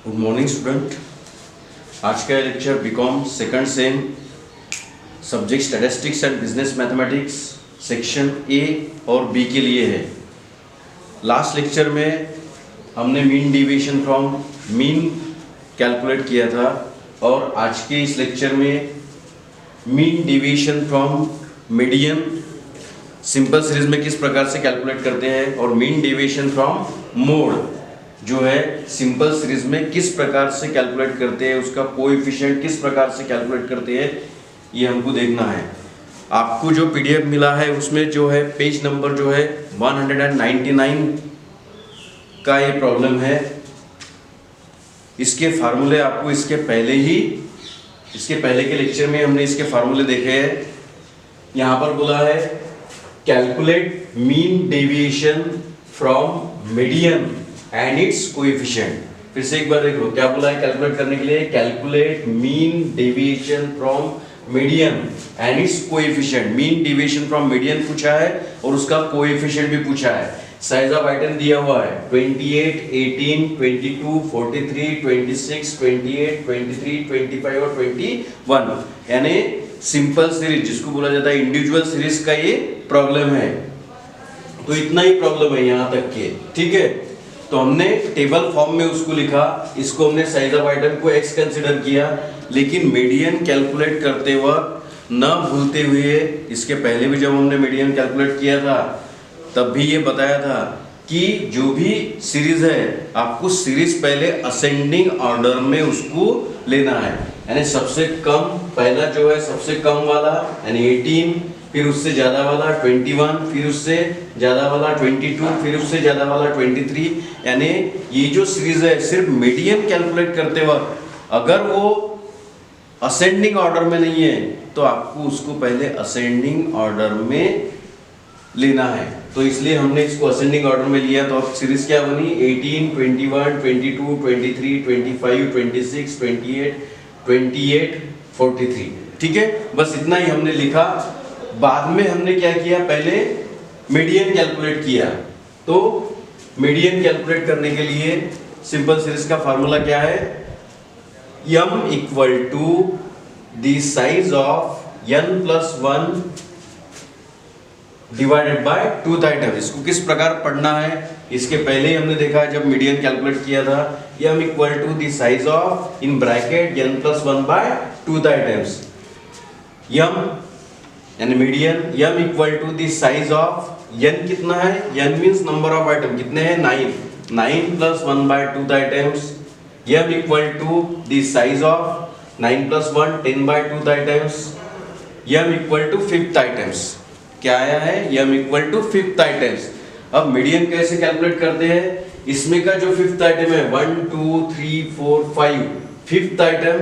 Good morning student. आज का lecture B Com second sem subject statistics and business mathematics section A और B के लिए है। लास्ट लेक्चर में हमने mean division from mean calculate किया था और आज के इस लेक्चर में mean division from median simple series में किस प्रकार से कैलकुलेट करते हैं और मीन डिवीजन फ्रॉम मोड जो है सिंपल सीरीज में किस प्रकार से कैलकुलेट करते हैं, उसका कोएफिशिएंट किस प्रकार से कैलकुलेट करते हैं, ये हमको देखना है। आपको जो पीडीएफ मिला है उसमें जो है पेज नंबर जो है 199 का ये प्रॉब्लम है। इसके फार्मूले आपको इसके पहले के लेक्चर में हमने इसके फार्मूले देखे हैं। यहाँ पर बोला है calculate mean deviation from median and it's coefficient. फिर से एक बार देखो क्या बोला है कैलकुलेट करने के लिए, calculate mean deviation from median and it's coefficient. Mean deviation from median पूछा है और उसका कोएफिशिएंट भी पूछा है। साइज ऑफ आइटम दिया हुआ है 28, 18, 22, 43, 26, 28, 23, 25 और 21, यानी सिंपल सीरीज जिसको बोला जाता है इंडिविजुअल सीरीज का ये प्रॉब्लम है। तो इतना ही प्रॉब्लम है यहाँ तक के, ठीक है। तो हमने टेबल फॉर्म में उसको लिखा, इसको हमने साइज ऑफ आइटम को x कंसीडर किया, लेकिन मीडियन कैलकुलेट करते वक्त न भूलते हुए, इसके पहले भी जब हमने मीडियन कैलकुलेट किया था तब भी ये बताया था कि जो भी सीरीज है आपको सीरीज पहले असेंडिंग ऑर्डर में उसको लेना है, यानी सबसे कम पहला जो है सबसे कम वाला यानी 18, फिर उससे ज्यादा वाला 21, फिर उससे ज्यादा वाला 22, फिर उससे ज्यादा वाला 23, यानी ये जो सीरीज है सिर्फ मीडियन कैलकुलेट करते वक्त अगर वो असेंडिंग ऑर्डर में नहीं है तो आपको उसको पहले असेंडिंग ऑर्डर में लेना है। तो इसलिए हमने इसको असेंडिंग ऑर्डर में लिया। तो अब सीरीज क्या बनी 18, 21, 22, 23, 25, 26, 28, 28, 43, ठीक है। बस इतना ही हमने लिखा। बाद में हमने क्या किया, पहले मीडियन कैलकुलेट किया। तो मीडियन कैलकुलेट करने के लिए सिंपल सीरीज का फार्मूला क्या है, m equal to the size of n+1 divided by twoth item. इसको किस प्रकार पढ़ना है इसके पहले ही हमने देखा जब मीडियन कैलकुलेट किया था। m equal to the size of in bracket n+1 by twoth items. m यानी median m equal to the size of n कितना है, n means number of item कितने हैं 9 plus 1 by twoth items. m equal to the size of 9 plus 1 10 by twoth items. m equal to fifth items. क्या आया है, m equal to fifth items. अब median कैसे calculate करते हैं, इसमें का जो फिफ्थ आइटम है 1 2 3 4 5, fifth item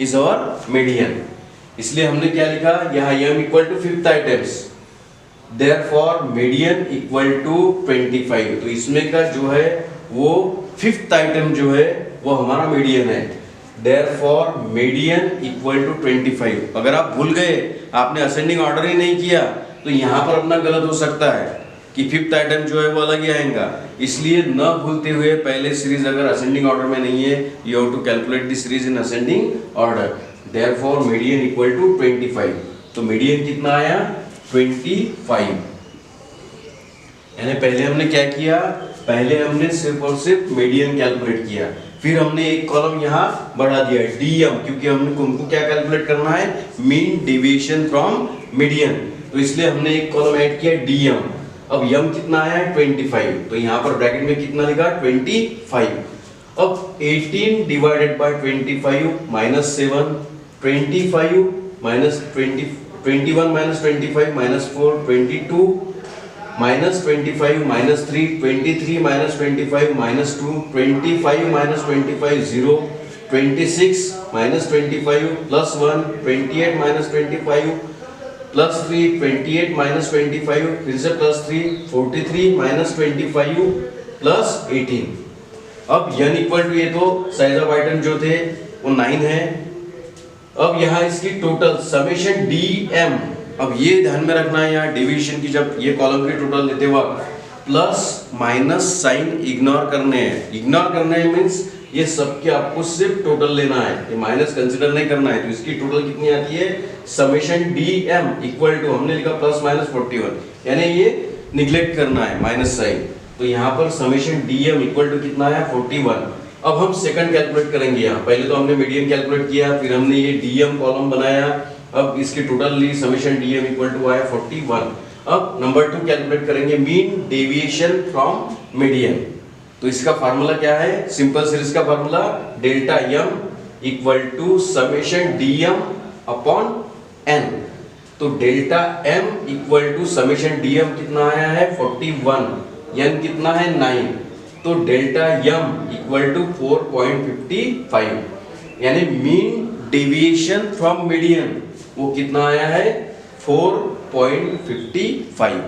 is our median. इसलिए हमने क्या लिखा यहाँ m equal to fifth items, therefore median equal to 25। तो इसमें का जो है वो फिफ्थ आइटम जो है वो हमारा मीडियन है, देयरफॉर मीडियन इक्वल टू 25। अगर आप भूल गए, आपने असेंडिंग ऑर्डर ही नहीं किया तो यहाँ पर अपना गलत हो सकता है कि फिफ्थ आइटम जो है वो अलग ही आएगा। इसलिए न भूलते हुए पहले सीरीज अगर असेंडिंग ऑर्डर में नहीं है, you have to calculate the series in ascending order. Therefore median equal to 25। तो मीडियन कितना आया 25। यानी पहले हमने क्या किया, पहले हमने सिर्फ और सिर्फ मीडियन कैलकुलेट किया, फिर हमने एक कॉलम यहाँ बढ़ा दिया dm, क्योंकि हमको क्या कैलकुलेट करना है, मीन डेविएशन फ्रॉम मीडियन। तो इसलिए हमने एक कॉलम ऐड किया dm। अब m कितना आया 25, तो यहाँ पर ब्रैकेट में कितना लिखा 25। अब 18 divided by 25 minus 7, 25 minus 20, 21 minus 25 minus 4, 22 minus 25 minus 3, 23 minus 25 minus 2, 25 minus 25 0, 26 minus 25 plus 1, 28 minus 25 plus 3, 28 minus 25 फिर से प्लस 3, 43 माइनस 25 प्लस 18। अब n इक्वल टू, ये तो साइज ऑफ आइटम जो थे वो 9 है। अब यहाँ इसकी टोटल समेशन dm। अब ये ध्यान में रखना है यहाँ डिवीजन की, जब ये कॉलम की टोटल लेते वक्त प्लस माइनस साइन इग्नोर करने हैं। इग्नोर करने हैं मीन्स ये सबके आपको सिर्फ टोटल लेना है, ये माइनस कंसीडर नहीं करना है। तो इसकी टोटल कितनी आती है, समेशन dm इक्वल टू, हमने लिखा प्लस माइनस 41, यानी ये निगलेक्ट करना है माइनस साइन। तो यहाँ पर समेशन dm इक्वल टू कितना है 41। अब हम सेकंड कैलकुलेट करेंगे। यहाँ पहले तो हमने मीडियन कैलकुलेट किया, फिर हमने ये dm कॉलम बनाया, अब इसकी टोटल ली, समेशन dm इक्वल टू आया 41। अब नंबर 2 कैलकुलेट करेंगे, मीन डेविएशन फ्रॉम मीडियन। तो इसका फार्मूला क्या है, सिंपल सीरीज का formula delta m equal to summation dm upon n। तो delta m equal to summation dm कितना आया है 41, n कितना है 9, तो डेल्टा m इक्वल टू 4.55, यानी मीन डेविएशन फ्रॉम मीडियन वो कितना आया है 4.55।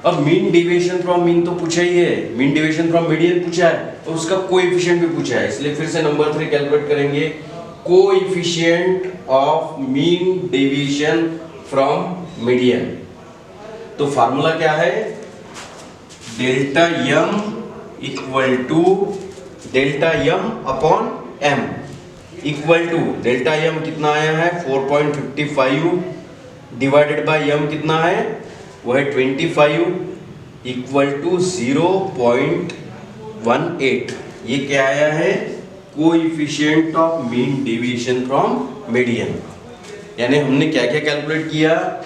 अब मीन डेविएशन फ्रॉम मीन तो पूछा ही है, मीन डेविएशन फ्रॉम मीडियन पूछा है और उसका कोएफिशिएंट भी पूछा है, इसलिए फिर से नंबर 3 कैलकुलेट करेंगे, coefficient of mean deviation from median. तो फार्मूला क्या है, delta m equal to delta m upon m equal to delta m कितना आया है 4.55 डिवाइडेड बाय m कितना है वो है 25 इक्वल टू 0.18। ये क्या आया है, coefficient of mean deviation from median. यानी हमने क्या क्या कैलकुलेट किया,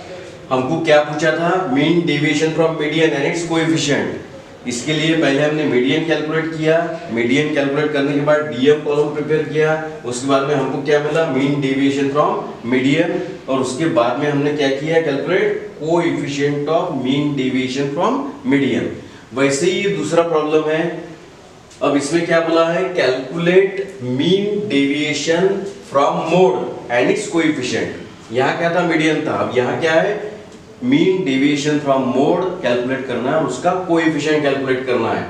हमको क्या पूछा था, mean deviation from median and it's coefficient. इसके लिए पहले हमने मीडियन कैलकुलेट किया, मीडियन कैलकुलेट करने के बाद डीएम कॉलम प्रिपेयर किया, उसके बाद में हमको क्या मिला, मीन डेविएशन फ्रॉम मीडियन, और उसके बाद में हमने क्या किया, calculate coefficient of mean deviation from median. वैसे ही दूसरा प्रॉब्लम है, अब इसमें क्या बोला है, calculate mean deviation from mode and it's coefficient. यहाँ क्या था, मीडियन था, अब यहाँ क्या है, mean deviation from mode calculate करना है, उसका कोएफिशिएंट कैलकुलेट करना है।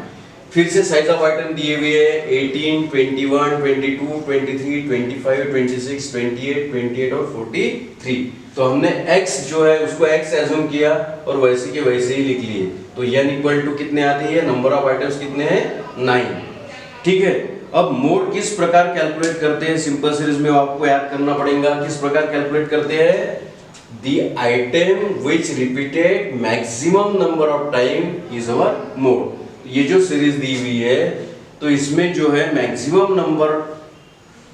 फिर से साइज ऑफ आइटम दिए हुए हैं 18, 21, 22, 23, 25, 26, 28, 28 और 43। तो हमने x जो है उसको x एज्यूम किया और वैसे के वैसे ही लिख लिए। तो n इक्वल टू कितने आती है, नंबर ऑफ आइटम्स कितने हैं 9। ठीक है, अब मोड किस प्रकार कैलकुलेट करते हैं, सिंपल सीरीज में आपको याद करना पड़ेगा। किस प्रकार कैलकुलेट करते हैं, the item which repeated maximum number of time is our mode। ये जो सीरीज दी हुई है तो इसमें जो है मैक्सिमम नंबर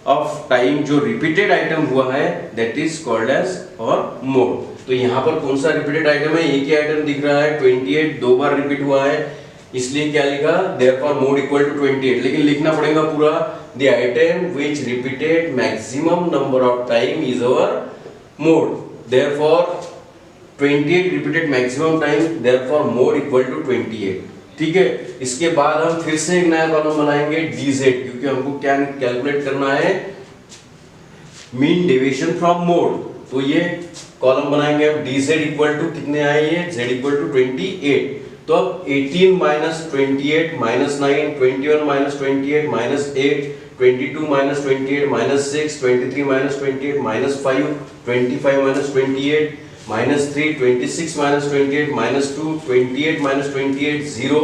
ऑफ टाइम जो रिपीटेड आइटम हुआ है दैट इज कॉल्ड एज और मोड। तो यहाँ पर कौन सा रिपीटेड आइटम है, एक ही आइटम दिख रहा है 28 दो बार रिपीट हुआ है, इसलिए क्या लिखा, therefore mode equal to 28। लेकिन लिखना पड़ेगा पूरा, the item which repeated maximum number of time is our mode, therefore 28 repeated maximum time, therefore mode equal to 28। ठीक है, इसके बाद हम फिर से एक नया कॉलम बनाएंगे dz, क्योंकि हमको क्या कैलकुलेट करना है, मीन डेविएशन फ्रॉम मोड। तो ये कॉलम बनाएंगे अब dz इक्वल टू कितने आए, ये z इक्वल टू 28। तो अब 18 minus 28 minus 9, 21 minus 28 minus 8, 22 minus 28 minus 6, 23 minus 28 minus 5, 25 minus 28 minus 3, 26 minus 28 minus 2, 28 minus 28 0,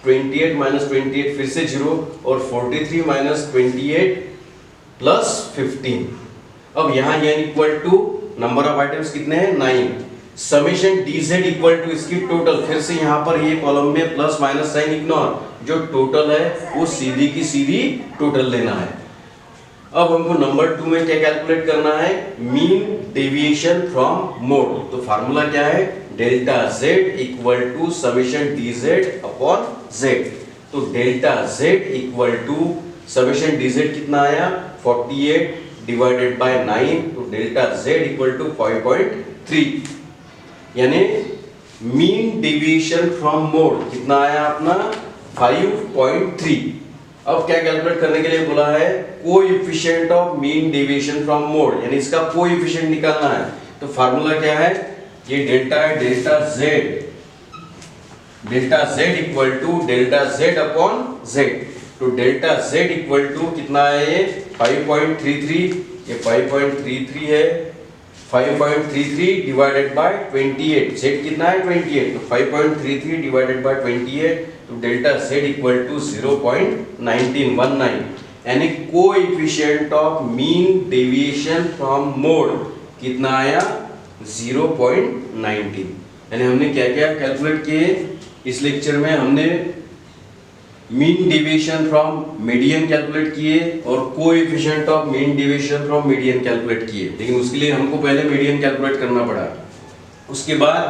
28 minus 28 फिर से 0 और 43 माइनस 28 प्लस 15। अब यहाँ n equal to number of items कितने हैं 9, समेशन dz इक्वल टू इसकी टोटल, फिर से यहाँ पर ये कॉलम में प्लस माइनस साइन इग्नोर, जो टोटल है वो सीधी की सीधी टोटल लेना है। अब हमको नंबर 2 में क्या कैलकुलेट करना है, मीन डेविएशन फ्रॉम मोड। तो फार्मूला क्या है, delta z equal to summation dz upon z। तो delta z equal to summation dz कितना आया 48 डिवाइडेड बाय 9, तो डेल्टा z इक्वल टू 5.3, यानी मीन डेविएशन फ्रॉम मोड कितना आया अपना 5.3। अब क्या कैलकुलेट करने के लिए बोला है, coefficient of mean deviation from mode, यानी इसका कोएफिशिएंट निकालना है। तो फार्मूला क्या है, ये डेल्टा है, delta z equal to delta z upon z। तो डेल्टा z इक्वल टू कितना है, ये 5.33, ये 5.33 है, 5.33 डिवाइडेड बाय 28, z कितना है 28, तो 5.33 डिवाइडेड बाय 28, तो डेल्टा z इक्वल टू 0.1919, यानी coefficient of mean deviation from mode कितना आया 0.19। यानी हमने क्या क्या कैलकुलेट किए इस लेक्चर में, हमने mean deviation from median calculate किए और coefficient of mean deviation from median calculate किए, लेकिन उसके लिए हमको पहले मीडियन कैलकुलेट करना पड़ा। उसके बाद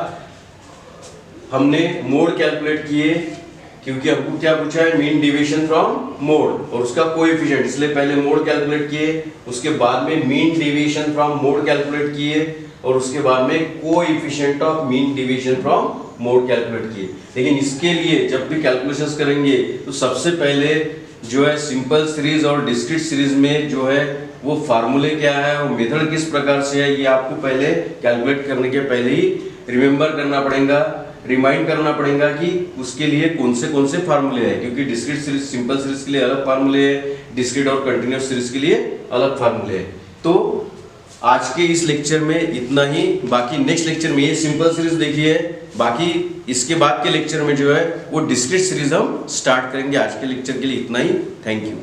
हमने मोड कैलकुलेट किए, क्योंकि हमको क्या पूछा है मीन डेविएशन फ्रॉम मोड और उसका कोएफिशिएंट, इसलिए पहले मोड कैलकुलेट किए, उसके बाद में mean deviation from mode calculate किए और उसके बाद में coefficient of mean deviation from mode calculate किए। लेकिन इसके लिए जब भी कैलकुलेशंस करेंगे तो सबसे पहले जो है सिंपल सीरीज और डिस्क्रीट सीरीज में जो है वो फार्मूले क्या है, वो मेथड किस प्रकार से है, ये आपको पहले कैलकुलेट करने के पहले ही रिमेम्बर करना पड़ेगा, रिमाइंड करना पड़ेगा कि उसके लिए कौन से फार्मूले हैं, क्योंकि डिस्क्रीट सीरीज सिंपल सीरीज के लिए अलग फार्मूले है, डिस्क्रीट और कंटिन्यूअस सीरीज के लिए अलग फार्मूले है। तो आज के इस लेक्चर में इतना ही, बाकी नेक्स्ट लेक्चर में ये सिंपल सीरीज देखिए, बाकी इसके बाद के लेक्चर में जो है वो डिस्क्रीट सीरीज हम स्टार्ट करेंगे। आज के लेक्चर के लिए इतना ही, थैंक यू।